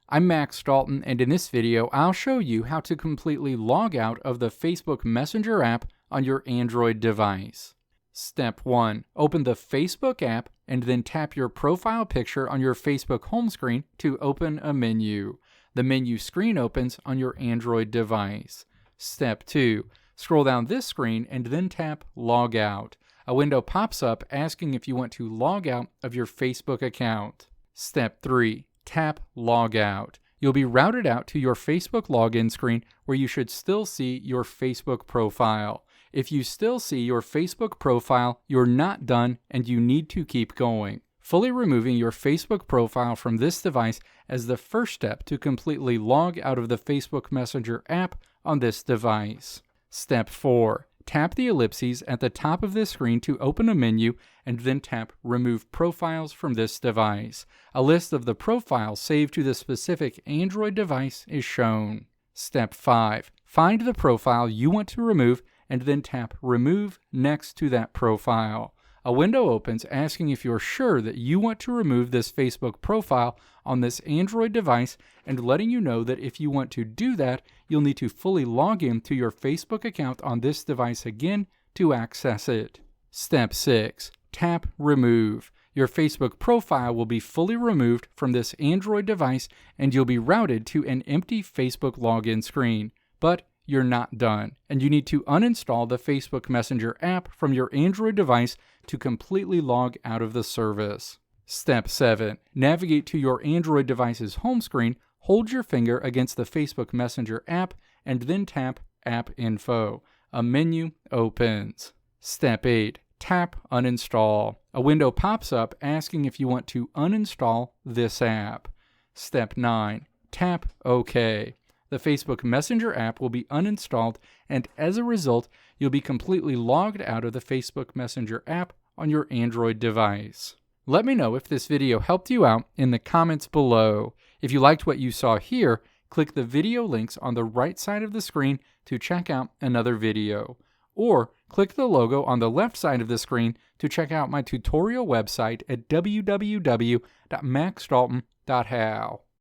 I'm Max Dalton, and in this video, I'll show you how to completely log out of the Facebook Messenger app on your Android device. Step 1. Open the Facebook app and then tap your profile picture on your Facebook home screen to open a menu. The menu screen opens on your Android device. Step 2. Scroll down this screen and then tap Log Out. A window pops up asking if you want to log out of your Facebook account. Step 3. Tap Log Out. You'll be routed out to your Facebook login screen where you should still see your Facebook profile. If you still see your Facebook profile, you're not done and you need to keep going. Fully removing your Facebook profile from this device as the first step to completely log out of the Facebook Messenger app on this device. Step 4. Tap the ellipses at the top of this screen to open a menu and then tap Remove Profiles from this device. A list of the profiles saved to the specific Android device is shown. Step 5. Find the profile you want to remove and then tap Remove next to that profile. A window opens asking if you're sure that you want to remove this Facebook profile on this Android device and letting you know that if you want to do that, you'll need to fully log in to your Facebook account on this device again to access it. Step 6. Tap Remove. Your Facebook profile will be fully removed from this Android device and you'll be routed to an empty Facebook login screen. But you're not done, and you need to uninstall the Facebook Messenger app from your Android device to completely log out of the service. Step 7. Navigate to your Android device's home screen, hold your finger against the Facebook Messenger app, and then tap App Info. A menu opens. Step 8. Tap Uninstall. A window pops up asking if you want to uninstall this app. Step 9. Tap OK. The Facebook Messenger app will be uninstalled, and as a result, you'll be completely logged out of the Facebook Messenger app on your Android device. Let me know if this video helped you out in the comments below. If you liked what you saw here, click the video links on the right side of the screen to check out another video. Or click the logo on the left side of the screen to check out my tutorial website at www.maxdalton.how.